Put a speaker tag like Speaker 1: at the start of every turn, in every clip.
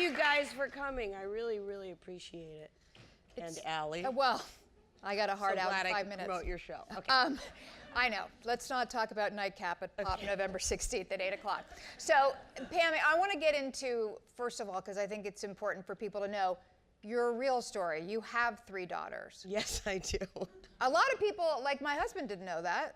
Speaker 1: you guys for coming. I really, really appreciate it. And Allie.
Speaker 2: Well, I got a hard out in 5
Speaker 1: minutes.
Speaker 2: minutes.
Speaker 1: Promote your show. Okay.
Speaker 2: I know. Let's not talk about Nightcap at Pop November 16th at 8 o'clock. So, Pam, I want to get into, first of all, because I think it's important for people to know, your real story. You have 3 daughters.
Speaker 1: Yes, I do.
Speaker 2: A lot of people, like my husband, didn't know that.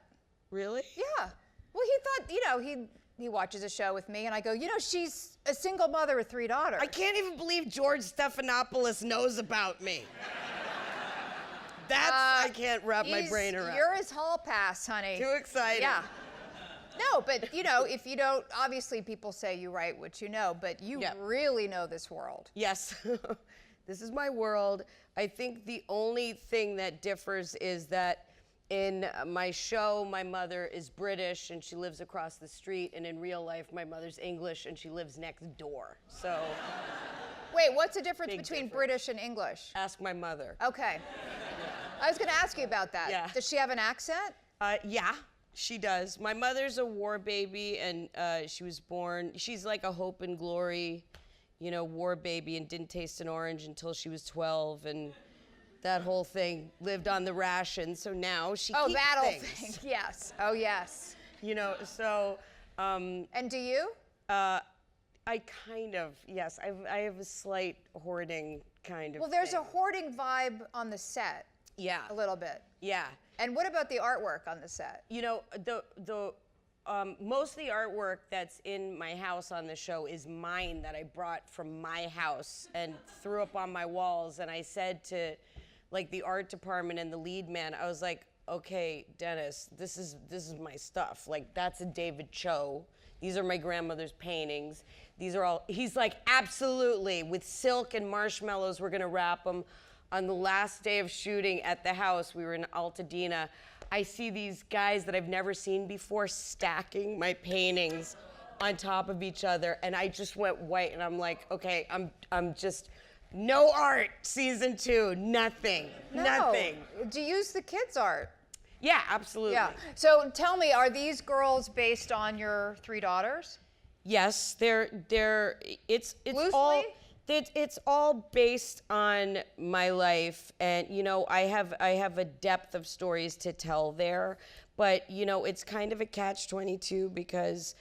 Speaker 1: Really?
Speaker 2: Yeah. Well, he thought, you know, he watches a show with me, and I go, you know, she's a single mother with 3 daughters.
Speaker 1: I can't even believe George Stephanopoulos knows about me. That's, I can't wrap my brain around.
Speaker 2: You're his hall pass, honey.
Speaker 1: Too excited.
Speaker 2: Yeah. No, but, you know, if you don't, obviously people say you write what you know, but you really know this world.
Speaker 1: Yes. This is my world. I think the only thing that differs is that in my show, my mother is British and she lives across the street, and in real life, my mother's English and she lives next door. So.
Speaker 2: Wait, what's the difference between British and English?
Speaker 1: Ask my mother.
Speaker 2: Okay. I was going to ask you about that.
Speaker 1: Yeah.
Speaker 2: Does she have an accent?
Speaker 1: Yeah, she does. My mother's a war baby, and she was born, she's like a hope and glory, you know, war baby, and didn't taste an orange until she was 12, and that whole thing, lived on the ration, so now she keeps
Speaker 2: that whole
Speaker 1: things.
Speaker 2: thing, yes. Oh, yes.
Speaker 1: You know, so.
Speaker 2: And do you?
Speaker 1: I kind of, yes. I have a slight hoarding kind of
Speaker 2: Well, there's
Speaker 1: thing.
Speaker 2: a hoarding vibe on the set.
Speaker 1: Yeah.
Speaker 2: A little bit.
Speaker 1: Yeah.
Speaker 2: And what about the artwork on the set?
Speaker 1: You know, most of the artwork that's in my house on the show is mine, that I brought from my house and threw up on my walls. And I said to, like, the art department and the lead man, I was like, okay, Dennis, this is my stuff. Like, that's a David Cho. These are my grandmother's paintings. These are all, he's like, absolutely, with silk and marshmallows, we're gonna wrap them. On the last day of shooting at the house, we were in Altadena, I see these guys that I've never seen before stacking my paintings on top of each other, and I just went white, and I'm like, okay, I'm just, no art, season 2, nothing, nothing.
Speaker 2: Do you use the kids' art?
Speaker 1: Yeah, absolutely.
Speaker 2: Yeah. So tell me, are these girls based on your 3 daughters?
Speaker 1: Yes, it's
Speaker 2: Loosely?
Speaker 1: all. It's all based on my life, and you know, I have a depth of stories to tell there, but you know, it's kind of a catch-22 because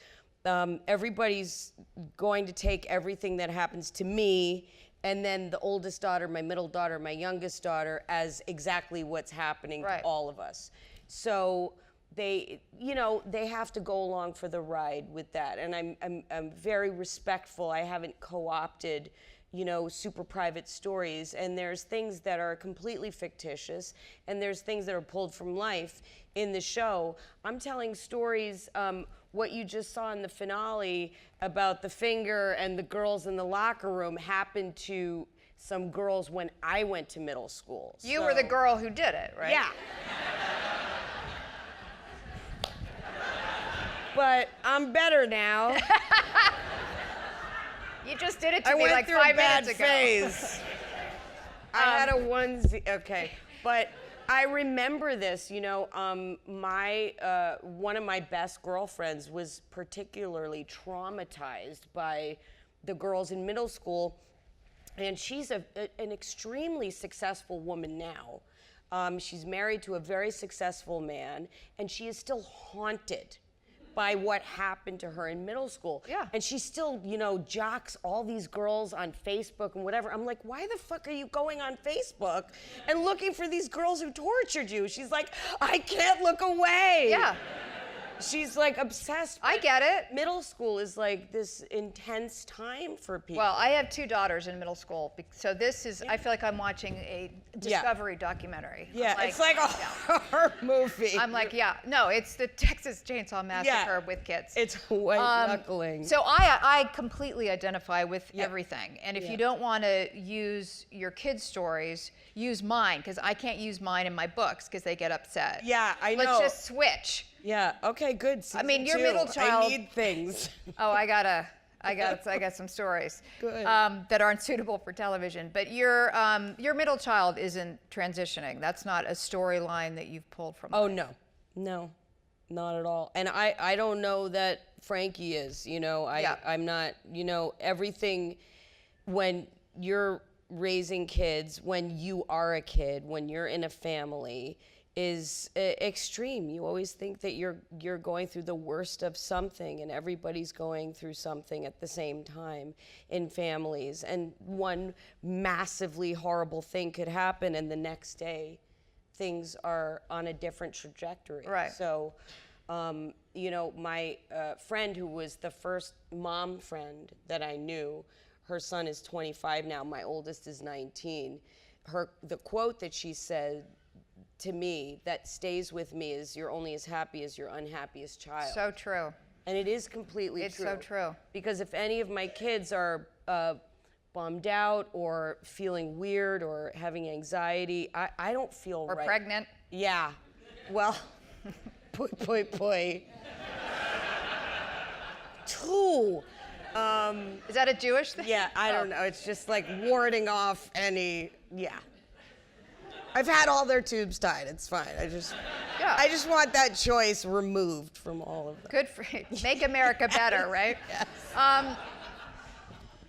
Speaker 1: everybody's going to take everything that happens to me, and then the oldest daughter, my middle daughter, my youngest daughter, as exactly what's happening to all of us. So they, you know, they have to go along for the ride with that, and I'm very respectful. I haven't co-opted, you know, super private stories, and there's things that are completely fictitious, and there's things that are pulled from life in the show. I'm telling stories, what you just saw in the finale about the finger and the girls in the locker room happened to some girls when I went to middle school.
Speaker 2: You were the girl who did it, right?
Speaker 1: Yeah. But I'm better now.
Speaker 2: You just did it to me like 5 minutes ago.
Speaker 1: I went through a bad phase. I had a onesie, okay. But I remember this, you know, one of my best girlfriends was particularly traumatized by the girls in middle school, and she's an extremely successful woman now. She's married to a very successful man, and she is still haunted by what happened to her in middle school.
Speaker 2: Yeah.
Speaker 1: And she still, you know, jocks all these girls on Facebook and whatever. I'm like, why the fuck are you going on Facebook and looking for these girls who tortured you? She's like, I can't look away.
Speaker 2: Yeah.
Speaker 1: She's like obsessed.
Speaker 2: I get it.
Speaker 1: Middle school is like this intense time for people.
Speaker 2: Well, I have 2 daughters in middle school, so this is, I feel like I'm watching a Discovery documentary.
Speaker 1: Yeah,
Speaker 2: like,
Speaker 1: it's like a horror movie.
Speaker 2: I'm like, yeah, no, it's the Texas Chainsaw Massacre with kids.
Speaker 1: It's white knuckling.
Speaker 2: So I completely identify with everything. And if you don't want to use your kids' stories, use mine, because I can't use mine in my books because they get upset.
Speaker 1: Yeah, I know.
Speaker 2: Let's just switch.
Speaker 1: Yeah, okay, good.
Speaker 2: I mean, your
Speaker 1: 2.
Speaker 2: middle child.
Speaker 1: I need things.
Speaker 2: Oh, I got some stories
Speaker 1: Good.
Speaker 2: That aren't suitable for television. But your middle child isn't transitioning. That's not a storyline that you've pulled from.
Speaker 1: Oh, no, not at all. And I don't know that Frankie is. You know, I'm not. You know, everything when you're raising kids, when you are a kid, when you're in a family, is extreme. You always think that you're going through the worst of something, and everybody's going through something at the same time in families. And one massively horrible thing could happen, and the next day, things are on a different trajectory.
Speaker 2: Right.
Speaker 1: So, you know, my friend who was the first mom friend that I knew, her son is 25 now. My oldest is 19. The quote that she said to me that stays with me is, "You're only as happy as your unhappiest child."
Speaker 2: So true.
Speaker 1: And it is completely true.
Speaker 2: It's so true.
Speaker 1: Because if any of my kids are bummed out or feeling weird or having anxiety, I don't feel
Speaker 2: Or
Speaker 1: right.
Speaker 2: pregnant.
Speaker 1: Yeah. Well, boy. Two.
Speaker 2: Is that a Jewish thing?
Speaker 1: Yeah, I don't know. It's just like warding off any, yeah. I've had all their tubes tied. It's fine. I just want that choice removed from all of them.
Speaker 2: Good for you. Make America better, right?
Speaker 1: Yes.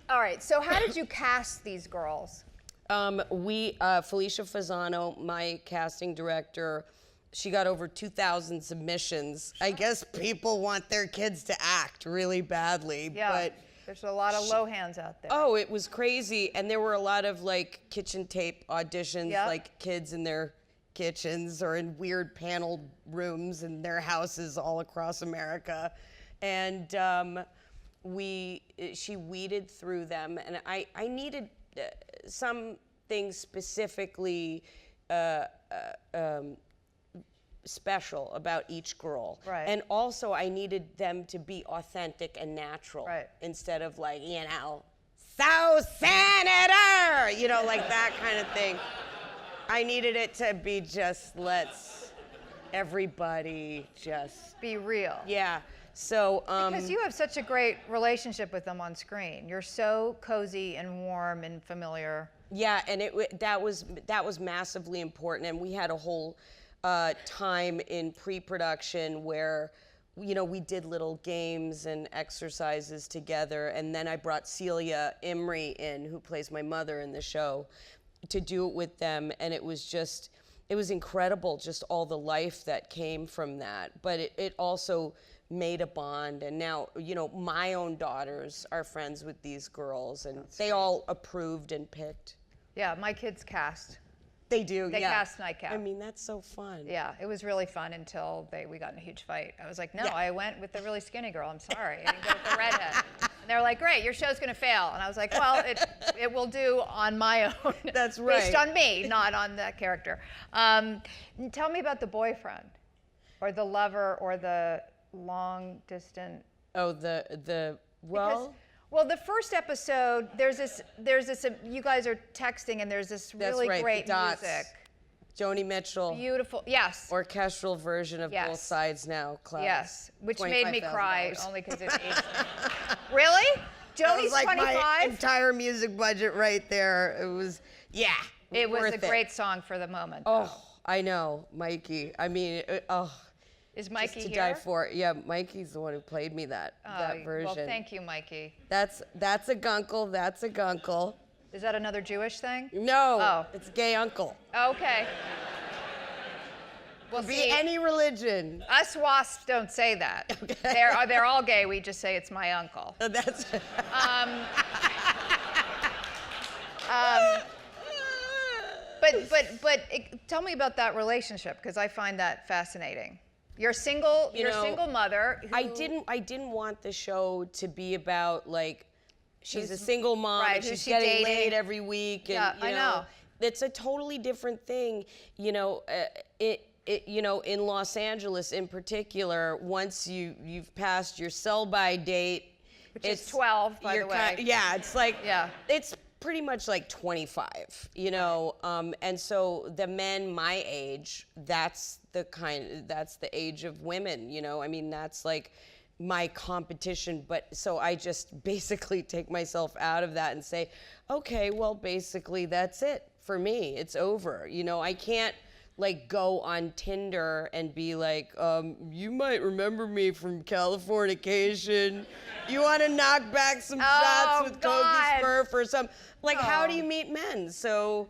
Speaker 2: All right. So how did you cast these girls?
Speaker 1: Felicia Fasano, my casting director, she got over 2,000 submissions. I guess people want their kids to act really badly,
Speaker 2: Yeah.
Speaker 1: but
Speaker 2: There's a lot of low hands out there.
Speaker 1: oh, it was crazy. And there were a lot of like kitchen tape auditions,
Speaker 2: Yeah.
Speaker 1: like kids in their kitchens or in weird paneled rooms in their houses all across America. And she weeded through them. And I needed some things specifically special about each girl.
Speaker 2: Right.
Speaker 1: And also I needed them to be authentic and natural.
Speaker 2: Right.
Speaker 1: Instead of like, you know, "So Senator," you know, like that kind of thing. I needed it to be just, let's everybody just
Speaker 2: Be real.
Speaker 1: yeah. So
Speaker 2: Because you have such a great relationship with them on screen. You're so cozy and warm and familiar.
Speaker 1: yeah, and that was massively important, and we had a whole time in pre-production where, you know, we did little games and exercises together, and then I brought Celia Imrie in, who plays my mother in the show, to do it with them, and it was incredible, just all the life that came from that. But it also made a bond, and now, you know, my own daughters are friends with these girls, and they all approved and picked.
Speaker 2: Yeah, my kids cast.
Speaker 1: They do,
Speaker 2: They
Speaker 1: yeah.
Speaker 2: cast Nightcap.
Speaker 1: I mean, that's so fun.
Speaker 2: Yeah, it was really fun until we got in a huge fight. I was like, no,
Speaker 1: Yeah.
Speaker 2: I went with the really skinny girl. I'm sorry. I didn't go with the redhead. And they're like, great, your show's going to fail. And I was like, well, it will do on my own.
Speaker 1: That's right.
Speaker 2: Based on me, not on that character. Tell me about the boyfriend or the lover or the long distant.
Speaker 1: Oh, well,
Speaker 2: Well, the first episode, there's this, you guys are texting and there's this
Speaker 1: that's
Speaker 2: really
Speaker 1: right,
Speaker 2: great
Speaker 1: the dots.
Speaker 2: music.
Speaker 1: Joni Mitchell,
Speaker 2: Beautiful, yes.
Speaker 1: orchestral version of
Speaker 2: Yes.
Speaker 1: Both Sides Now, class.
Speaker 2: Yes, which made me cry
Speaker 1: $25,000.
Speaker 2: only because it aged me. Really?
Speaker 1: That
Speaker 2: Joni's
Speaker 1: was like
Speaker 2: 25?
Speaker 1: my entire music budget right there. It was, yeah.
Speaker 2: It was
Speaker 1: worth
Speaker 2: a great song for the moment.
Speaker 1: Oh, I know, Mikey. I mean,
Speaker 2: Is
Speaker 1: just
Speaker 2: Mikey
Speaker 1: to
Speaker 2: here?
Speaker 1: die for it. Yeah, Mikey's the one who played me that version.
Speaker 2: Well, thank you, Mikey.
Speaker 1: That's a gunkle. That's a gunkle.
Speaker 2: Is that another Jewish thing?
Speaker 1: No,
Speaker 2: Oh.
Speaker 1: it's gay uncle.
Speaker 2: Okay. We'll
Speaker 1: Be
Speaker 2: see.
Speaker 1: any religion.
Speaker 2: Us wasps don't say that.
Speaker 1: Okay.
Speaker 2: They're all gay. We just say it's my uncle.
Speaker 1: That's.
Speaker 2: But tell me about that relationship because I find that fascinating. You're single. You're a single mother.
Speaker 1: I didn't want the show to be about like she's a single mom
Speaker 2: right,
Speaker 1: and
Speaker 2: who's
Speaker 1: she's
Speaker 2: she
Speaker 1: getting
Speaker 2: dating?
Speaker 1: laid every week. And,
Speaker 2: Yeah,
Speaker 1: you
Speaker 2: I know.
Speaker 1: It's a totally different thing. You know, you know, in Los Angeles in particular, once you've passed your sell-by date,
Speaker 2: Which is 12, by the way.
Speaker 1: Yeah, it's like
Speaker 2: Yeah.
Speaker 1: it's pretty much like 25, you know, and so the men my age, that's the age of women, you know. I mean, that's like my competition, but so I just basically take myself out of that and say, okay, well, basically that's it for me. It's over. You know, I can't like go on Tinder and be like, you might remember me from Californication. You want to knock back some shots with Kobe Smurf or some, like, how do you meet men? So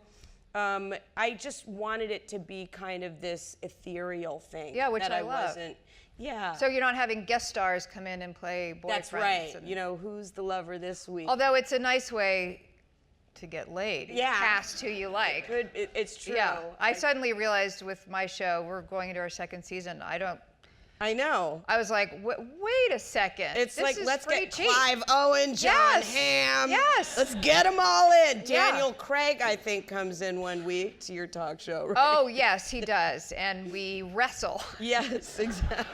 Speaker 1: I just wanted it to be kind of this ethereal thing.
Speaker 2: Yeah, which
Speaker 1: that
Speaker 2: I love.
Speaker 1: wasn't. Yeah.
Speaker 2: So you're not having guest stars come in and play boyfriends.
Speaker 1: That's right. You know, who's the lover this week?
Speaker 2: Although it's a nice way to get laid. You
Speaker 1: Yeah.
Speaker 2: cast who you like.
Speaker 1: It's true.
Speaker 2: Yeah. I suddenly realized with my show, we're going into our second season.
Speaker 1: I know.
Speaker 2: I was like, wait a second.
Speaker 1: It's
Speaker 2: this
Speaker 1: like,
Speaker 2: is
Speaker 1: let's
Speaker 2: pretty
Speaker 1: get
Speaker 2: cheap.
Speaker 1: Clive Owen, John
Speaker 2: Yes.
Speaker 1: Hamm.
Speaker 2: Yes.
Speaker 1: Let's get them all in.
Speaker 2: Yeah.
Speaker 1: Daniel Craig, I think, comes in one week to your talk show, right?
Speaker 2: Oh, yes, he does. And we wrestle.
Speaker 1: Yes, exactly.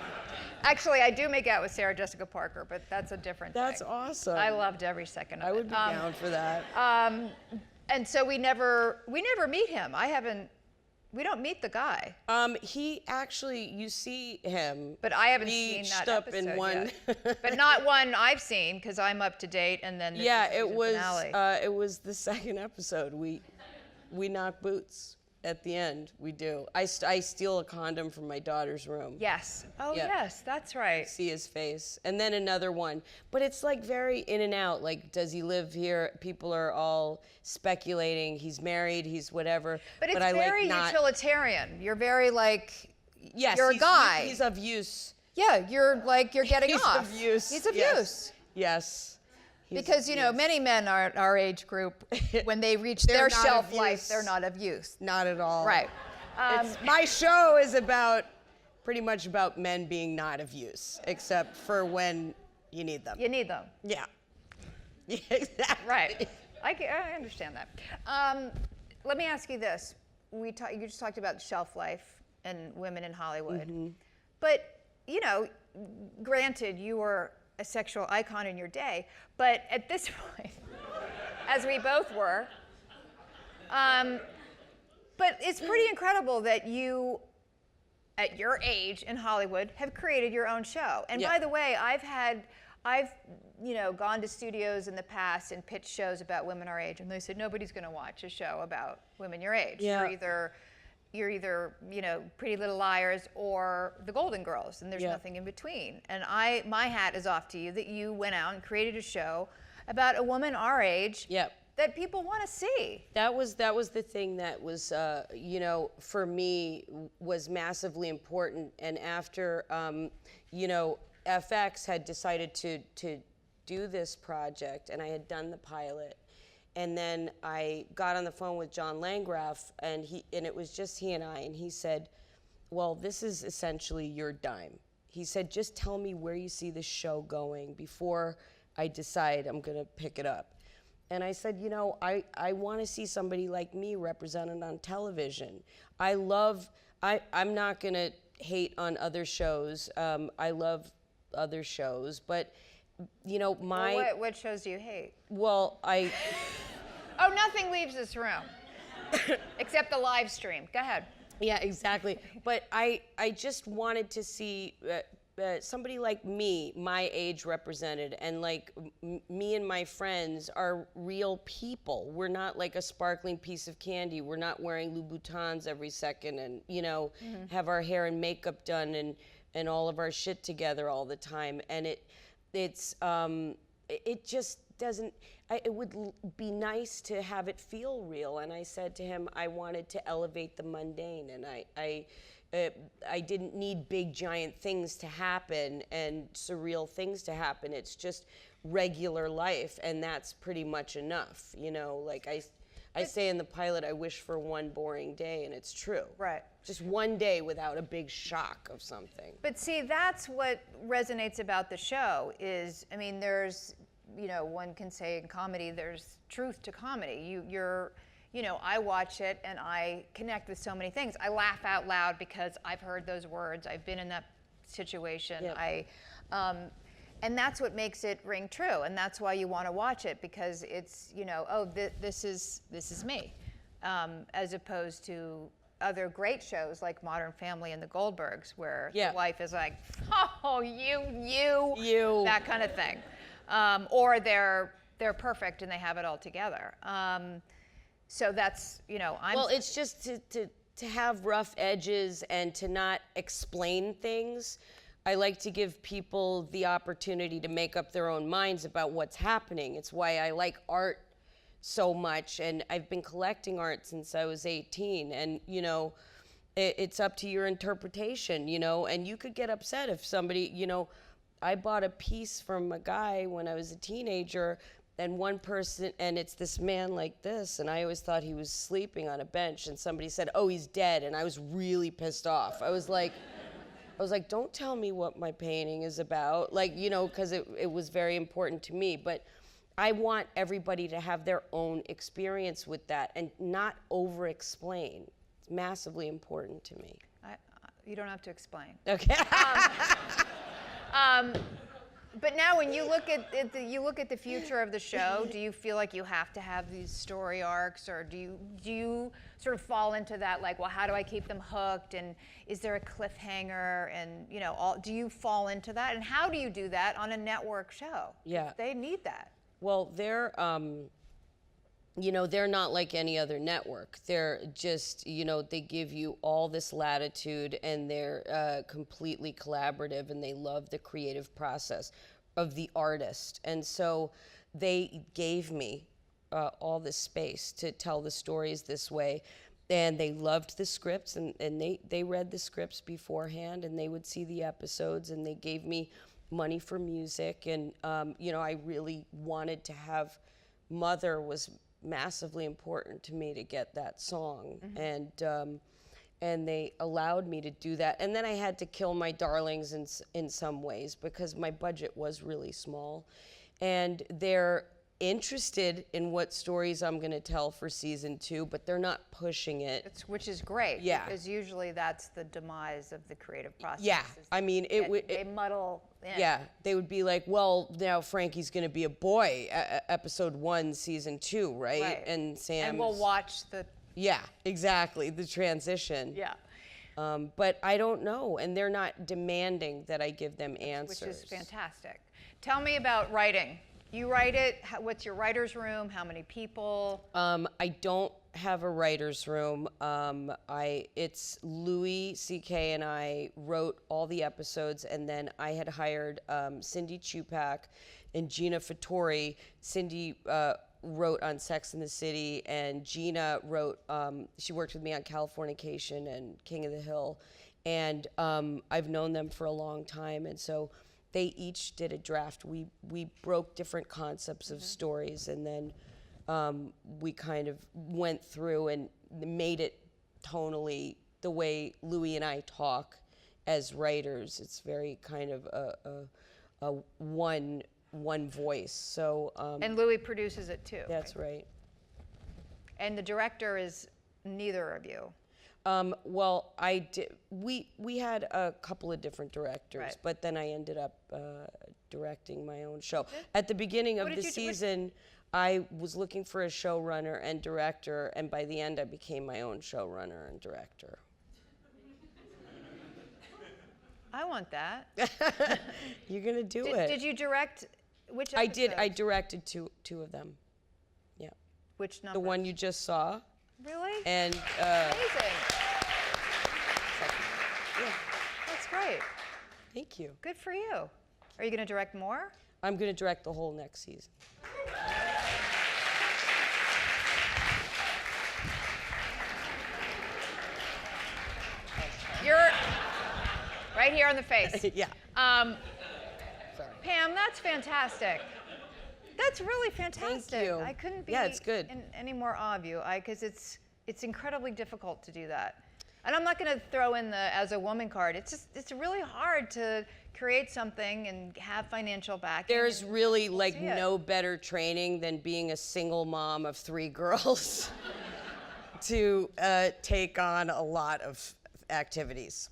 Speaker 2: Actually, I do make out with Sarah Jessica Parker, but that's a different
Speaker 1: That's
Speaker 2: thing.
Speaker 1: awesome.
Speaker 2: I loved every second of it.
Speaker 1: I would be down for that.
Speaker 2: And so we never meet him. We don't meet the guy.
Speaker 1: He actually, you see him.
Speaker 2: But I haven't seen that
Speaker 1: beached up
Speaker 2: episode
Speaker 1: in one.
Speaker 2: yet. But not one I've seen, because I'm up to date, and then this is the season finale.
Speaker 1: It was the second episode. We knock boots at the end. We do. I steal a condom from my daughter's room.
Speaker 2: Yes. Oh,
Speaker 1: Yep.
Speaker 2: yes, that's right.
Speaker 1: See his face. And then another one. But it's like very in and out. Like, does he live here? People are all speculating. He's married, he's whatever.
Speaker 2: But it's
Speaker 1: I
Speaker 2: very
Speaker 1: like not.
Speaker 2: utilitarian. You're very like,
Speaker 1: Yes,
Speaker 2: you're a guy.
Speaker 1: He's of use.
Speaker 2: Yeah, you're getting
Speaker 1: He's
Speaker 2: off.
Speaker 1: of use.
Speaker 2: He's of
Speaker 1: yes.
Speaker 2: use.
Speaker 1: Yes. He's
Speaker 2: Because,
Speaker 1: of
Speaker 2: you know,
Speaker 1: use.
Speaker 2: many men are our age group, when they reach
Speaker 1: They're
Speaker 2: their
Speaker 1: not
Speaker 2: shelf
Speaker 1: of
Speaker 2: life,
Speaker 1: use.
Speaker 2: they're not of use.
Speaker 1: Not at all.
Speaker 2: Right.
Speaker 1: My show is pretty much about men being not of use, except for when you need them.
Speaker 2: You need them.
Speaker 1: Yeah. Yeah, exactly.
Speaker 2: Right. I understand that. Let me ask you this. You just talked about shelf life and women in Hollywood.
Speaker 1: Mm-hmm.
Speaker 2: But, you know, granted, you were a sexual icon in your day, but at this point, as we both were, but it's pretty incredible that you, at your age in Hollywood, have created your own show. And
Speaker 1: Yeah.
Speaker 2: by the way, I've gone to studios in the past and pitched shows about women our age, and they said nobody's going to watch a show about women your age.
Speaker 1: Yeah.
Speaker 2: You're either Pretty Little Liars or The Golden Girls, and there's
Speaker 1: Yeah.
Speaker 2: nothing in between. And my hat is off to you that you went out and created a show about a woman our age.
Speaker 1: Yep.
Speaker 2: That people want to see.
Speaker 1: That was the thing that was, for me, was massively important. And after, FX had decided to do this project, and I had done the pilot, and then I got on the phone with John Landgraf, and it was just he and I, and he said, "Well, this is essentially your dime." He said, "Just tell me where you see this show going before I decide I'm gonna pick it up." And I said, I want to see somebody like me represented on television. I'm not going to hate on other shows. I love other shows, but,
Speaker 2: What shows do you hate?
Speaker 1: Well,
Speaker 2: Oh, nothing leaves this room. Except the live stream. Go ahead.
Speaker 1: yeah, exactly. But I just wanted to see somebody like me, my age represented, and like me and my friends are real people. We're not like a sparkling piece of candy. We're not wearing Louboutins every second and, have our hair and makeup done and all of our shit together all the time. And it just doesn't, it would be nice to have it feel real. And I said to him, I wanted to elevate the mundane, and I didn't need big giant things to happen and surreal things to happen. It's just regular life, and that's pretty much enough. Like I say in the pilot, I wish for one boring day, and it's true.
Speaker 2: Right.
Speaker 1: Just one day without a big shock of something.
Speaker 2: But see, that's what resonates about the show is, there's, one can say in comedy, there's truth to comedy. I watch it and I connect with so many things. I laugh out loud because I've heard those words. I've been in that situation.
Speaker 1: Yeah.
Speaker 2: And that's what makes it ring true. And that's why you want to watch it, because it's, this is me, as opposed to other great shows like Modern Family and The Goldbergs, where
Speaker 1: Yeah.
Speaker 2: the wife is like, oh, you, that kind of thing. Or they're perfect and they have it all together. So that's,
Speaker 1: Well, it's just to have rough edges and to not explain things. I like to give people the opportunity to make up their own minds about what's happening. It's why I like art so much, and I've been collecting art since I was 18, and you know, it's up to your interpretation, you know, and you could get upset if somebody, you know, I bought a piece from a guy when I was a teenager, and one person, and it's this man like this, and I always thought he was sleeping on a bench, and somebody said, oh, he's dead, and I was really pissed off. I was like, don't tell me what my painting is about, like, you know, because it was very important to me, but I want everybody to have their own experience with that and not over-explain. It's massively important to me.
Speaker 2: You don't have to explain.
Speaker 1: Okay.
Speaker 2: But now, when you look at the future of the show, do you feel like you have to have these story arcs, or do you sort of fall into that, like, well, how do I keep them hooked, and is there a cliffhanger, and you know, do you fall into that, and how do you do that on a network show?
Speaker 1: Yeah.
Speaker 2: They need that.
Speaker 1: Well, they're, you know, they're not like any other network. They're just, you know, they give you all this latitude, and they're completely collaborative, and they love the creative process of the artist. And so they gave me all this space to tell the stories this way. And they loved the scripts, and they read the scripts beforehand, and they would see the episodes, and they gave me money for music. And, you know, I really wanted to have Mother was massively important to me to get that song. And they allowed me to do that. And then I had to kill my darlings in some ways, because my budget was really small. And they're interested in what stories I'm going to tell for season 2, but they're not pushing it.
Speaker 2: Which is great.
Speaker 1: Yeah.
Speaker 2: Because usually that's the demise of the creative process.
Speaker 1: Yeah. I mean,
Speaker 2: they muddle in.
Speaker 1: Yeah, they would be like, well, now Frankie's going to be a boy, episode 1, season 2, right?
Speaker 2: Right.
Speaker 1: And Sam.
Speaker 2: And we'll watch the.
Speaker 1: Yeah, exactly, the transition.
Speaker 2: Yeah.
Speaker 1: But I don't know, and they're not demanding that I give them answers.
Speaker 2: Which is fantastic. Tell me about writing. You write it. What's your writer's room? How many people?
Speaker 1: I don't have a writer's room. It's Louis C.K. and I wrote all the episodes, and then I had hired Cindy Chupak and Gina Fattori. Cindy wrote on Sex and the City, and Gina wrote, she worked with me on Californication and King of the Hill. And I've known them for a long time, and so they each did a draft. We broke different concepts of stories, and then we kind of went through and made it tonally the way Louis and I talk as writers. It's very kind of a one voice. So
Speaker 2: And Louis produces it too.
Speaker 1: that's right.
Speaker 2: And the director is neither of you.
Speaker 1: Well, we had a couple of different directors,
Speaker 2: Right.
Speaker 1: but then I ended up directing my own show. At the beginning of the season, I was looking for a showrunner and director, and by the end I became my own showrunner and director.
Speaker 2: I want that.
Speaker 1: You're gonna do it.
Speaker 2: Did you direct which
Speaker 1: I did. I
Speaker 2: episodes?
Speaker 1: directed two of them. Yeah.
Speaker 2: Which number?
Speaker 1: The one you just saw,
Speaker 2: Really?
Speaker 1: and
Speaker 2: Amazing.
Speaker 1: yeah.
Speaker 2: That's great.
Speaker 1: Thank you.
Speaker 2: Good for you. Are you going to direct more?
Speaker 1: I'm gonna direct the whole next season.
Speaker 2: You're right here on the face.
Speaker 1: Yeah. Sorry.
Speaker 2: Pam, that's fantastic. That's really fantastic.
Speaker 1: you.
Speaker 2: I couldn't be
Speaker 1: Yeah, it's good.
Speaker 2: in any more awe of you, because it's incredibly difficult to do that. And I'm not going to throw in the as a woman card. It's really hard to create something and have financial backing.
Speaker 1: There's
Speaker 2: and
Speaker 1: really
Speaker 2: we'll
Speaker 1: like
Speaker 2: see it.
Speaker 1: no better training than being a single mom of 3 girls to take on a lot of activities.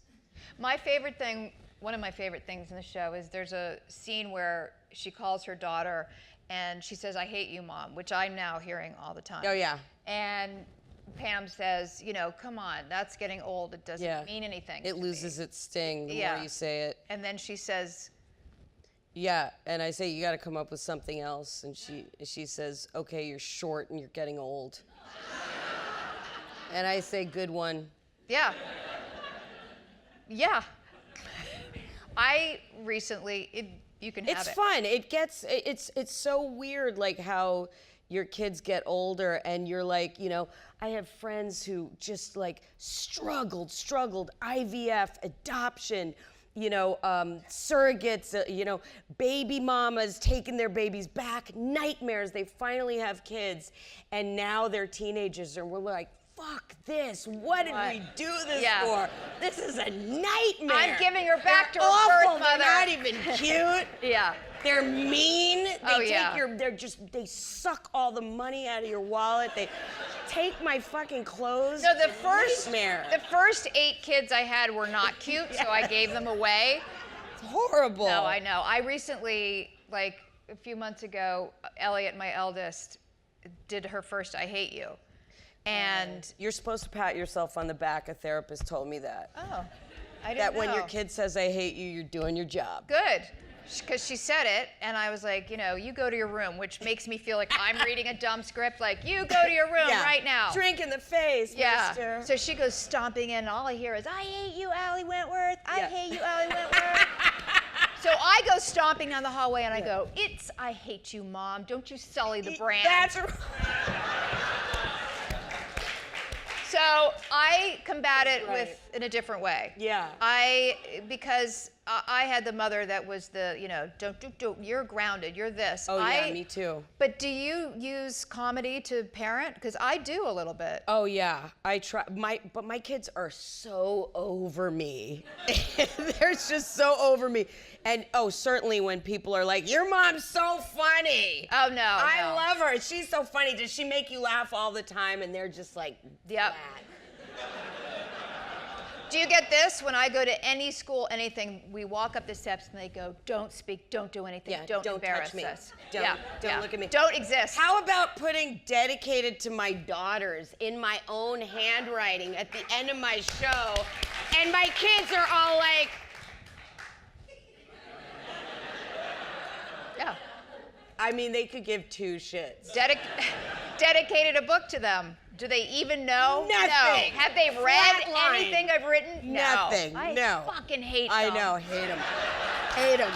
Speaker 2: My favorite thing, one of my favorite things in the show is there's a scene where she calls her daughter and she says, "I hate you, Mom," which I'm now hearing all the time.
Speaker 1: Oh yeah.
Speaker 2: And Pam says, you know, come on, that's getting old. It doesn't mean anything.
Speaker 1: It
Speaker 2: to
Speaker 1: loses
Speaker 2: me.
Speaker 1: its sting the
Speaker 2: Yeah.
Speaker 1: more you say it.
Speaker 2: And then she says,
Speaker 1: Yeah, and I say you got to come up with something else, and she says, "Okay, you're short and you're getting old." And I say, "Good one."
Speaker 2: Yeah. Yeah. I recently, you can have
Speaker 1: It's
Speaker 2: it.
Speaker 1: fun. It's so weird, like how your kids get older and you're like, I have friends who just like struggled, IVF, adoption, surrogates, baby mamas taking their babies back, nightmares. They finally have kids and now they're teenagers and we're like, fuck this. What did we do this for? This is a nightmare.
Speaker 2: I'm giving her back to her
Speaker 1: awful.
Speaker 2: birth mother.
Speaker 1: They're not even cute.
Speaker 2: Yeah.
Speaker 1: They're mean.
Speaker 2: They
Speaker 1: They suck all the money out of your wallet. They take my fucking clothes.
Speaker 2: No,
Speaker 1: the
Speaker 2: first 8 kids I had were not cute, so I gave them away.
Speaker 1: It's horrible.
Speaker 2: No, I know. I recently, like a few months ago, Elliot, my eldest, did her first I Hate You. And
Speaker 1: you're supposed to pat yourself on the back. A therapist told me that.
Speaker 2: Oh, I didn't
Speaker 1: that
Speaker 2: know.
Speaker 1: when your kid says I hate you, you're doing your job.
Speaker 2: Good. Because she said it, and I was like, you go to your room, which makes me feel like I'm reading a dumb script, like, you go to your room right now.
Speaker 1: Drink in the face, mister.
Speaker 2: So she goes stomping in, and all I hear is, I hate you, Allie Wentworth. I hate you, Allie Wentworth. So I go stomping down the hallway, and I go, it's I hate you, Mom. Don't you sully the brand.
Speaker 1: That's
Speaker 2: So I combat it in a different way.
Speaker 1: Yeah.
Speaker 2: Because I had the mother that was the, don't, you're grounded, you're this.
Speaker 1: Oh yeah, me too.
Speaker 2: But do you use comedy to parent? Because I do a little bit.
Speaker 1: Oh yeah, I try. But my kids are so over me. They're just so over me. And certainly when people are like, your mom's so funny.
Speaker 2: Oh no.
Speaker 1: I love her. She's so funny. Does she make you laugh all the time? And they're just like,
Speaker 2: yep. Do you get this? When I go to any school, anything, we walk up the steps and they go, don't speak, don't do anything, don't embarrass
Speaker 1: touch me.
Speaker 2: us.
Speaker 1: Don't look at me.
Speaker 2: Don't exist.
Speaker 1: How about putting dedicated to my daughters in my own handwriting at the end of my show? And my kids are all like,
Speaker 2: yeah.
Speaker 1: I mean, they could give 2 shits.
Speaker 2: Dedicated a book to them. Do they even know?
Speaker 1: Nothing.
Speaker 2: No. Have they read anything I've written?
Speaker 1: Nothing.
Speaker 2: No.
Speaker 1: No.
Speaker 2: I fucking hate them.
Speaker 1: I know, hate them. Hate them.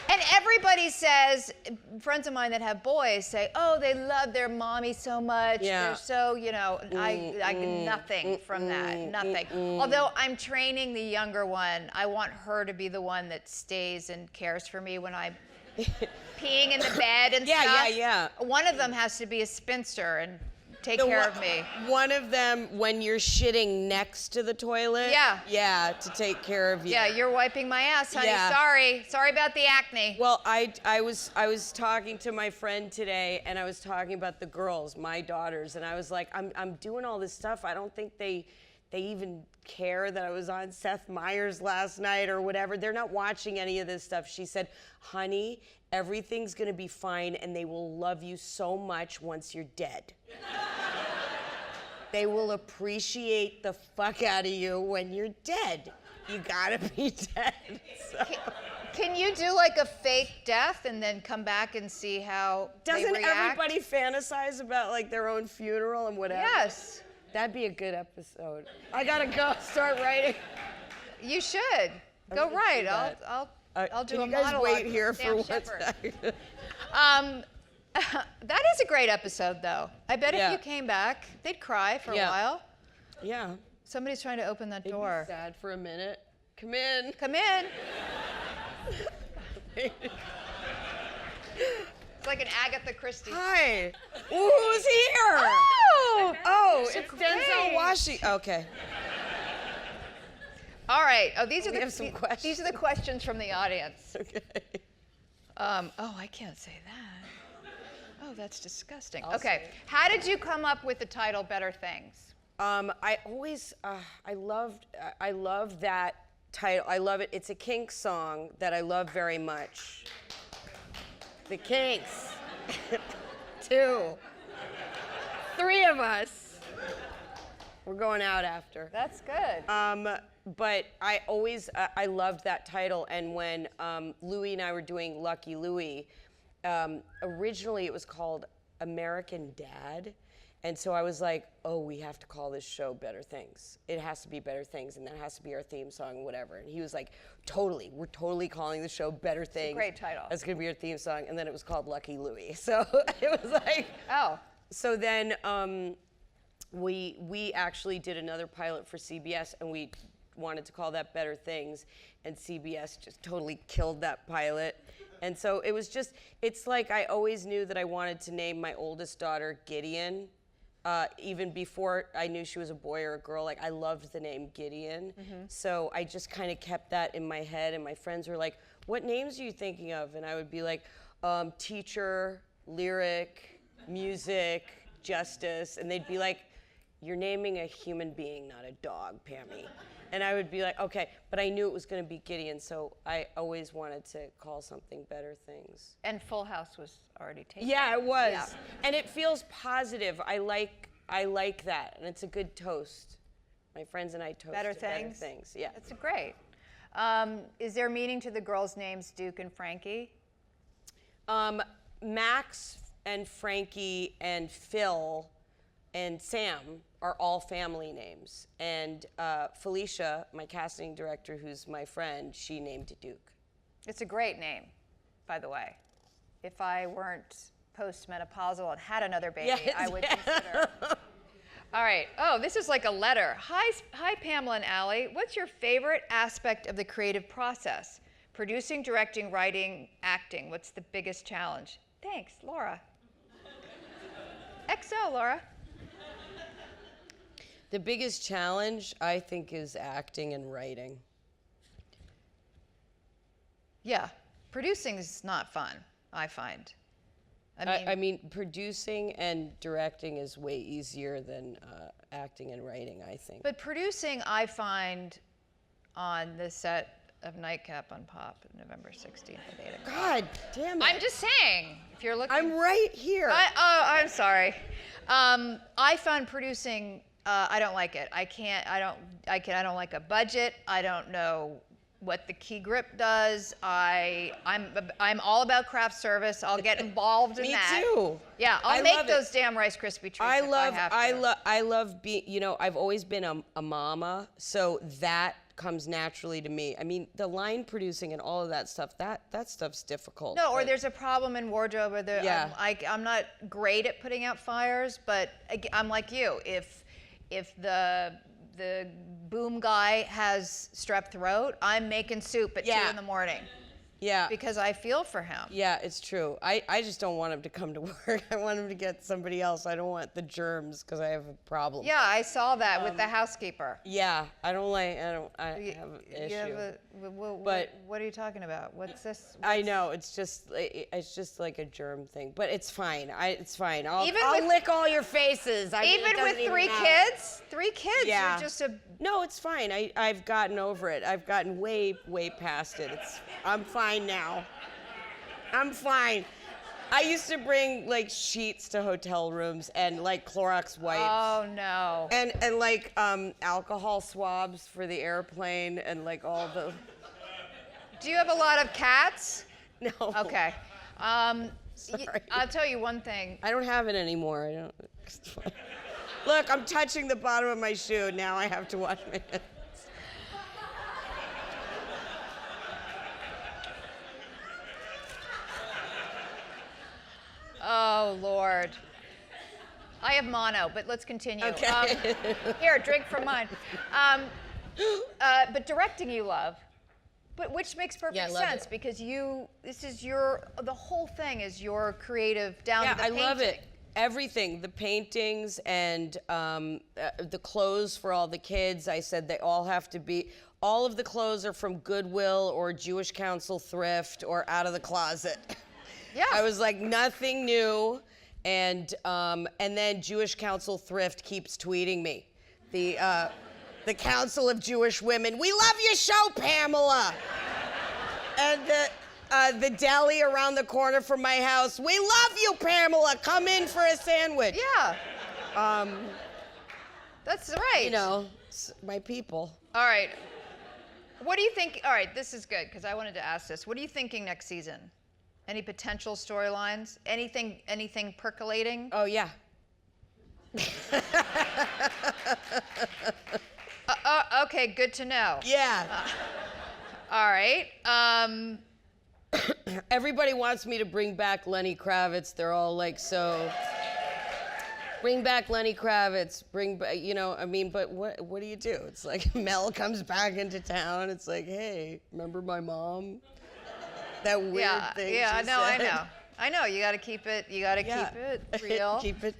Speaker 2: And everybody says, friends of mine that have boys say, oh, they love their mommy so much.
Speaker 1: Yeah.
Speaker 2: They're so, I get nothing from that, nothing. Although I'm training the younger one, I want her to be the one that stays and cares for me when I'm peeing in the bed and stuff.
Speaker 1: Yeah.
Speaker 2: One of them has to be a spinster and take care of me.
Speaker 1: One of them, when you're shitting next to the toilet.
Speaker 2: Yeah.
Speaker 1: Yeah, to take care of you.
Speaker 2: Yeah, you're wiping my ass, honey.
Speaker 1: Yeah.
Speaker 2: Sorry about the acne.
Speaker 1: Well, I was talking to my friend today, and I was talking about the girls, my daughters, and I was like, I'm doing all this stuff. I don't think they even care that I was on Seth Meyers last night or whatever. They're not watching any of this stuff. She said, honey, everything's gonna be fine and they will love you so much once you're dead. They will appreciate the fuck out of you when you're dead. You gotta be dead. So.
Speaker 2: Can you do like a fake death and then come back and see how they
Speaker 1: Doesn't
Speaker 2: react?
Speaker 1: everybody fantasize about like their own funeral and whatever?
Speaker 2: Yes.
Speaker 1: That'd be a good episode. I gotta go start writing.
Speaker 2: You should. Go write. I'll do a
Speaker 1: Can you guys
Speaker 2: monologue.
Speaker 1: wait here
Speaker 2: Sam
Speaker 1: for 1
Speaker 2: Shepard.
Speaker 1: second?
Speaker 2: That is a great episode, though. I bet if you came back, they'd cry for a while.
Speaker 1: Yeah.
Speaker 2: Somebody's trying to open that
Speaker 1: They'd
Speaker 2: door.
Speaker 1: be sad for a minute. Come in.
Speaker 2: Come in. It's like an Agatha Christie.
Speaker 1: Hi. Ooh, who's here?
Speaker 2: Oh,
Speaker 1: it's Denzel Washington. Okay.
Speaker 2: All right. Oh, these are
Speaker 1: have some questions.
Speaker 2: These are the questions from the audience.
Speaker 1: Okay.
Speaker 2: I can't say that. Oh, that's disgusting. Okay. How did you come up with the title Better Things?
Speaker 1: I always, I love that title. I love it. It's a Kinks song that I love very much. The Kinks. 2. 3 of us. We're going out after.
Speaker 2: That's good.
Speaker 1: But I always, I loved that title. And when Louie and I were doing Lucky Louie, originally it was called American Dad. And so I was like, oh, we have to call this show Better Things. It has to be Better Things, and that has to be our theme song, whatever. And he was like, totally, we're totally calling the show Better Things.
Speaker 2: It's a great title.
Speaker 1: That's gonna be our theme song. And then it was called Lucky Louie. So it was like,
Speaker 2: Oh.
Speaker 1: So then we actually did another pilot for CBS, and we wanted to call that Better Things, and CBS just totally killed that pilot. And so it was just, it's like I always knew that I wanted to name my oldest daughter Gideon. Even before I knew she was a boy or a girl, like I loved the name Gideon. So I just kind of kept that in my head, and my friends were like, what names are you thinking of? And I would be like, teacher, lyric, music, justice. And they'd be like, you're naming a human being, not a dog, Pammy. And I would be like, okay, but I knew it was gonna be Gideon, so I always wanted to call something Better Things.
Speaker 2: And Full House was already taken.
Speaker 1: Yeah, it was.
Speaker 2: Yeah.
Speaker 1: And it feels positive. I like that, and it's a good toast. My friends and I toast
Speaker 2: Better
Speaker 1: to Better
Speaker 2: Things?
Speaker 1: Things. Yeah.
Speaker 2: That's great. Is there meaning to the girls' names Duke and Frankie?
Speaker 1: Max and Frankie and Phil and Sam are all family names. And Felicia, my casting director, who's my friend, she named it Duke.
Speaker 2: It's a great name, by the way. If I weren't postmenopausal and had another baby,
Speaker 1: Yes,
Speaker 2: I would consider. All right. Oh, this is like a letter. Hi, Pamela and Allie. What's your favorite aspect of the creative process? Producing, directing, writing, acting. What's the biggest challenge? Thanks, Laura. XO, Laura.
Speaker 1: The biggest challenge, I think, is acting and writing.
Speaker 2: Yeah. Producing is not fun, I find.
Speaker 1: I mean, producing and directing is way easier than acting and writing, I think.
Speaker 2: But producing, I find, on the set of Nightcap on Pop, November 16th at 8 o'clock.
Speaker 1: God damn it.
Speaker 2: I'm just saying, if you're looking.
Speaker 1: I'm right here.
Speaker 2: I'm sorry. I find producing, I don't like it. I don't like a budget. I don't know what the key grip does. I'm all about craft service. I'll get involved in that.
Speaker 1: Me too.
Speaker 2: Yeah, I'll make those damn Rice Krispie treats if I have to.
Speaker 1: I love being, you know, I've always been a mama, so that comes naturally to me. I mean, the line producing and all of that stuff, that stuff's difficult.
Speaker 2: No, or there's a problem in wardrobe, or
Speaker 1: Yeah.
Speaker 2: I'm not great at putting out fires, but I'm like you. If the boom guy has strep throat, I'm making soup at 2 in the morning.
Speaker 1: Yeah.
Speaker 2: Because I feel for him.
Speaker 1: Yeah, it's true. I just don't want him to come to work. I want him to get somebody else. I don't want the germs because I have a problem.
Speaker 2: Yeah, I saw that with the housekeeper.
Speaker 1: Yeah, I have an issue.
Speaker 2: What are you talking about? What's this?
Speaker 1: I know, it's just like a germ thing, but it's fine. It's fine. I'll
Speaker 2: with-
Speaker 1: lick all your faces.
Speaker 2: Even with three kids? 3 kids?
Speaker 1: Yeah.
Speaker 2: You're just a...
Speaker 1: No, it's fine. I've gotten over it. I've gotten way past it. I'm fine now. I'm fine. I used to bring like sheets to hotel rooms and like Clorox wipes.
Speaker 2: Oh no.
Speaker 1: And like alcohol swabs for the airplane and like all the.
Speaker 2: Do you have a lot of cats?
Speaker 1: No.
Speaker 2: Okay.
Speaker 1: Sorry.
Speaker 2: I'll tell you one thing.
Speaker 1: I don't have it anymore. I don't. It's fine. Look, I'm touching the bottom of my shoe. Now I have to wash my hands.
Speaker 2: Oh, Lord. I have mono, but let's continue.
Speaker 1: Okay.
Speaker 2: Here, drink from mine. But directing you love, but which makes perfect sense because the whole thing is your creative down to the painting.
Speaker 1: I love it. Everything, the paintings and the clothes for all the kids. I said they all have to be, all of the clothes are from Goodwill or Jewish Council thrift or out of the closet.
Speaker 2: Yeah.
Speaker 1: I was like, nothing new. And then Jewish Council Thrift keeps tweeting me. The Council of Jewish Women, we love your show, Pamela. And the deli around the corner from my house, we love you, Pamela. Come in for a sandwich.
Speaker 2: Yeah. That's right.
Speaker 1: You know, my people.
Speaker 2: All right. What do you think? All right, this is good because I wanted to ask this. What are you thinking next season? Any potential storylines? Anything percolating?
Speaker 1: Oh, yeah.
Speaker 2: Okay, good to know.
Speaker 1: Yeah.
Speaker 2: All right.
Speaker 1: Everybody wants me to bring back Lenny Kravitz. They're all like, so bring back Lenny Kravitz. Bring back, you know, I mean, but what do you do? It's like Mel comes back into town. It's like, hey, remember my mom? That weird thing.
Speaker 2: Yeah,
Speaker 1: she
Speaker 2: no, I
Speaker 1: said.
Speaker 2: know. I know. You got to keep it. You got to keep it real.
Speaker 1: Keep it.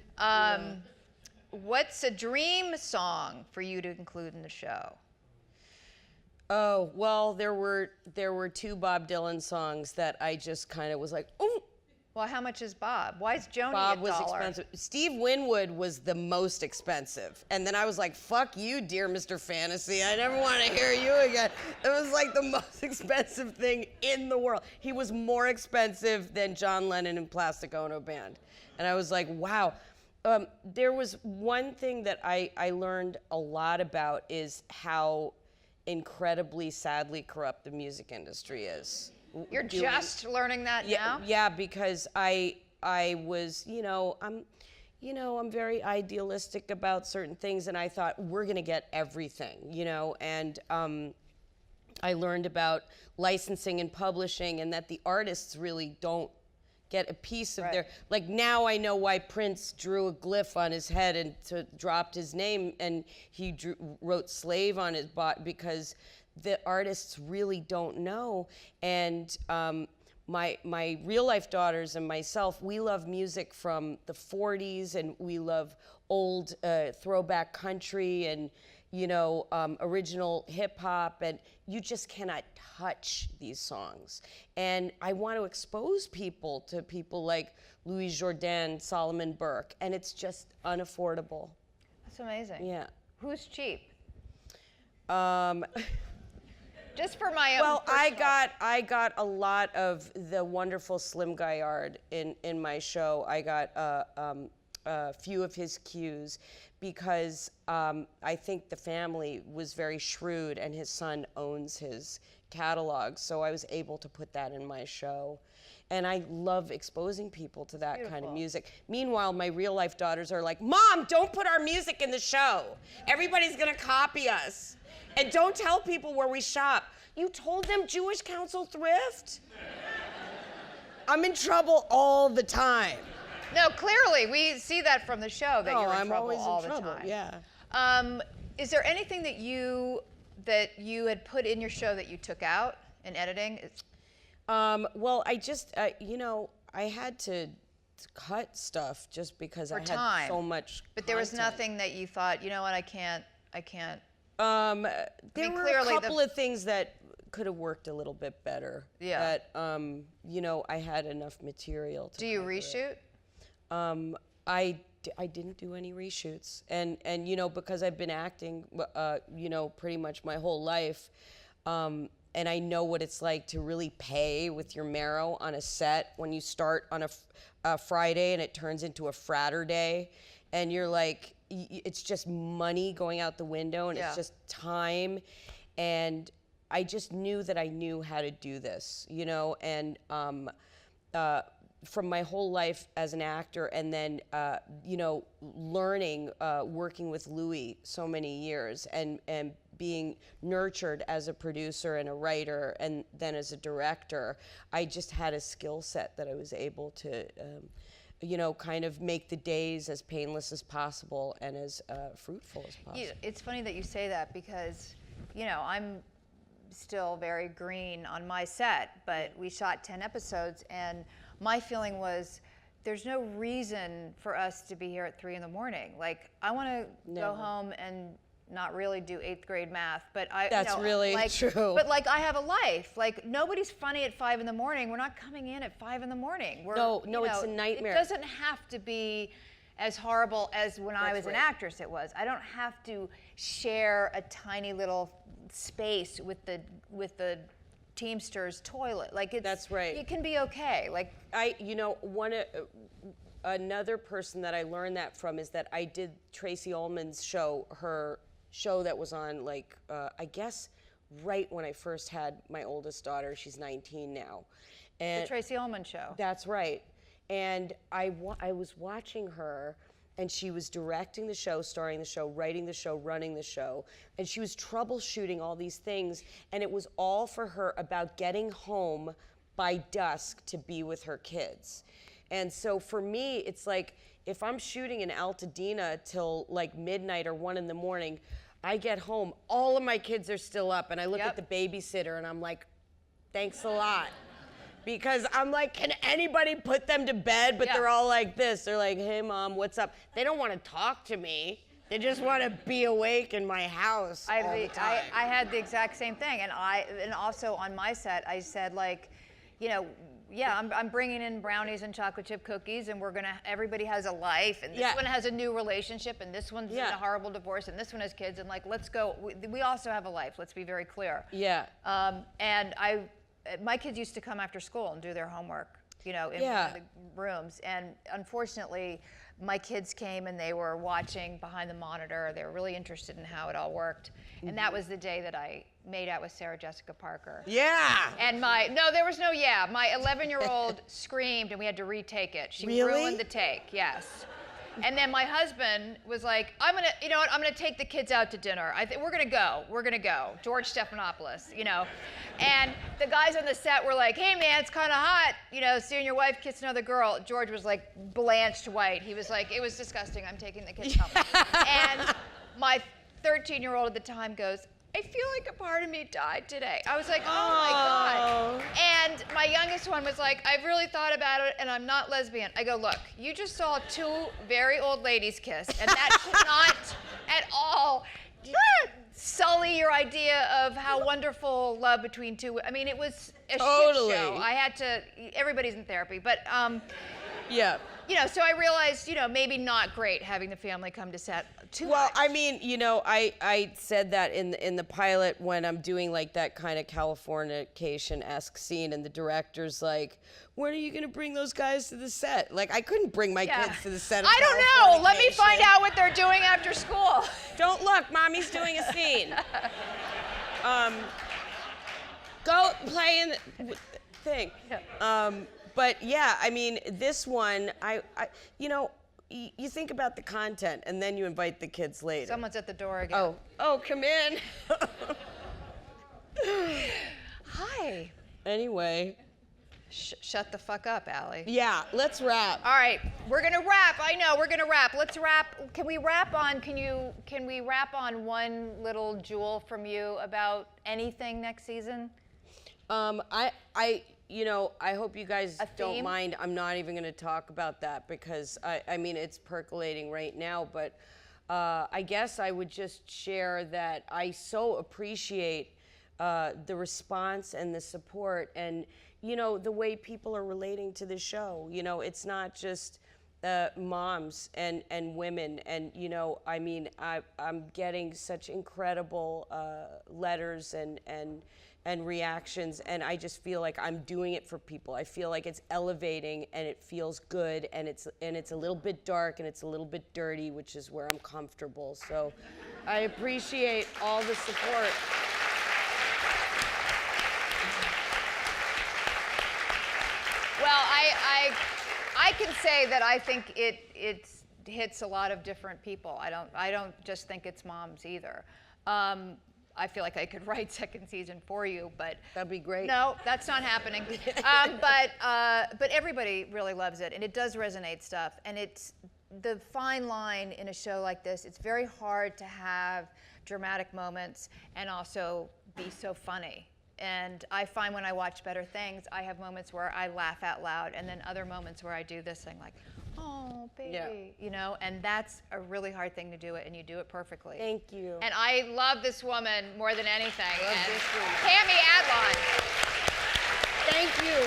Speaker 2: What's a dream song for you to include in the show?
Speaker 1: Oh, well, there were 2 Bob Dylan songs that I just kind of was like, oh.
Speaker 2: Well, how much is Bob? Why is Joni
Speaker 1: Bob
Speaker 2: $1?
Speaker 1: was expensive. Steve Winwood was the most expensive. And then I was like, fuck you, dear Mr. Fantasy. I never want to hear you again. It was like the most expensive thing in the world. He was more expensive than John Lennon and Plastic Ono Band. And I was like, wow. There was one thing that I learned a lot about is how incredibly sadly corrupt the music industry is.
Speaker 2: You're just learning that now?
Speaker 1: Yeah, because I was, I'm very idealistic about certain things, and I thought we're gonna get everything, and I learned about licensing and publishing, and that the artists really don't get a piece of their, like now I know why Prince drew a glyph on his head and dropped his name, and he wrote slave on his body, because the artists really don't know. And my real life daughters and myself, we love music from the 40s, and we love old throwback country and original hip hop, and you just cannot touch these songs. And I want to expose people to people like Louis Jordan, Solomon Burke, and it's just unaffordable.
Speaker 2: That's amazing.
Speaker 1: Yeah.
Speaker 2: Who's cheap?
Speaker 1: Just for my own. Well, I got a lot of the wonderful Slim Gaillard in my show. I got a few of his cues, because I think the family was very shrewd, and his son owns his catalog, so I was able to put that in my show. And I love exposing people to that kind of music. Meanwhile, my real life daughters are like, Mom, don't put our music in the show. Everybody's gonna copy us. And don't tell people where we shop. You told them Jewish Council Thrift? I'm in trouble all the time.
Speaker 2: No, clearly, we see that from the show, that you're in trouble all the time.
Speaker 1: Yeah.
Speaker 2: Is there anything that you had put in your show that you took out in editing?
Speaker 1: Well, I just, I had to cut stuff just because I had so much
Speaker 2: But there was nothing that you thought, you know what, I can't.
Speaker 1: There were a couple of things that could have worked a little bit better.
Speaker 2: Yeah.
Speaker 1: But, I had enough material to.
Speaker 2: Do you reshoot?
Speaker 1: I didn't do any reshoots, and because I've been acting, pretty much my whole life, and I know what it's like to really pay with your marrow on a set when you start on a Friday and it turns into a Fratter-day, and you're like, it's just money going out the window, and it's just time, and I just knew that I knew how to do this, and from my whole life as an actor, and then learning, working with Louis so many years, and being nurtured as a producer and a writer, and then as a director, I just had a skill set that I was able to kind of make the days as painless as possible and as fruitful as possible.
Speaker 2: It's funny that you say that, because I'm still very green on my set, but we shot 10 episodes, and my feeling was, there's no reason for us to be here at 3 a.m. Like, I want to go home and not really do 8th grade math, but
Speaker 1: That's really true.
Speaker 2: But like, I have a life. Like, nobody's funny at 5 a.m. We're not coming in at 5 a.m.
Speaker 1: No, it's a nightmare.
Speaker 2: It doesn't have to be as horrible as when I was an actress it was. I don't have to share a tiny little space with the Teamster's toilet. Like,
Speaker 1: That's right.
Speaker 2: It can be okay. Like,
Speaker 1: another person that I learned that from is that I did Tracy Ullman's show, her show that was on, like, I guess right when I first had my oldest daughter. She's 19 now. And
Speaker 2: the Tracy Ullman show.
Speaker 1: That's right. And I was watching her, and she was directing the show, starring the show, writing the show, running the show, and she was troubleshooting all these things, and it was all for her about getting home by dusk to be with her kids. And so for me, it's like, if I'm shooting in Altadena till like midnight or 1 in the morning, I get home, all of my kids are still up, and I look at the babysitter and I'm like, thanks a lot. Because I'm like, can anybody put them to bed? But they're all like this. They're like, hey, Mom, what's up? They don't want to talk to me. They just want to be awake in my house all the time.
Speaker 2: I had the exact same thing. And also on my set, I said, like, you know, I'm bringing in brownies and chocolate chip cookies, and everybody has a life, and this one has a new relationship, and this one's in a horrible divorce, and this one has kids, and like, let's go. We also have a life, let's be very clear.
Speaker 1: Yeah.
Speaker 2: And my kids used to come after school and do their homework, you know, in one of the rooms. And unfortunately, my kids came and they were watching behind the monitor. They were really interested in how it all worked. And that was the day that I made out with Sarah Jessica Parker.
Speaker 1: Yeah.
Speaker 2: And my 11-year-old screamed and we had to retake it. She ruined the take, yes. And then my husband was like, I'm gonna take the kids out to dinner. We're gonna go. George Stephanopoulos, you know. And the guys on the set were like, hey man, it's kind of hot, you know, seeing your wife kiss another girl. George was like blanched white. He was like, it was disgusting, I'm taking the kids home. And my 13-year-old at the time goes, I feel like a part of me died today. I was like, oh my God. And my youngest one was like, I've really thought about it and I'm not lesbian. I go, look, you just saw 2 very old ladies kiss, and that should not at all sully your idea of how wonderful love between two. I mean, it was a shit show. I had to, everybody's in therapy, but you know, so I realized, you know, maybe not great having the family come to set too much.
Speaker 1: I mean, you know, I said that in the pilot when I'm doing like that kind of Californication-esque scene, and the director's like, when are you gonna bring those guys to the set? Like, I couldn't bring my kids to the set of
Speaker 2: I don't know. Let me find out what they're doing after school.
Speaker 1: Don't look, Mommy's doing a scene. Go play in the thing. But yeah, I mean, this one, you know, you think about the content and then you invite the kids later.
Speaker 2: Someone's at the door again.
Speaker 1: Oh, come in.
Speaker 2: Hi.
Speaker 1: Anyway.
Speaker 2: Shut the fuck up, Allie.
Speaker 1: Yeah, let's wrap.
Speaker 2: All right, we're gonna wrap. I know, we're gonna wrap. Let's wrap. Can we wrap on one little jewel from you about anything next season?
Speaker 1: You know, I hope you guys don't mind. I'm not even going to talk about that because, I mean, it's percolating right now. But I guess I would just share that I so appreciate the response and the support and, you know, the way people are relating to the show. You know, it's not just moms and women. And, you know, I mean, I'm getting such incredible letters and reactions, and I just feel like I'm doing it for people. I feel like it's elevating and it feels good, and it's a little bit dark and it's a little bit dirty, which is where I'm comfortable. So I appreciate all the support.
Speaker 2: Well, I can say that I think it hits a lot of different people. I don't just think it's moms either. I feel like I could write second season for you, but
Speaker 1: that'd be great.
Speaker 2: No, that's not happening. But everybody really loves it, and it does resonate stuff. And it's the fine line in a show like this. It's very hard to have dramatic moments and also be so funny. And I find when I watch Better Things, I have moments where I laugh out loud, and then other moments where I do this thing like, oh, baby, you know, and that's a really hard thing to do it, and you do it perfectly.
Speaker 1: Thank you.
Speaker 2: And I love this woman more than anything.
Speaker 1: I love this woman.
Speaker 2: Pamela Adlon.
Speaker 1: Thank you.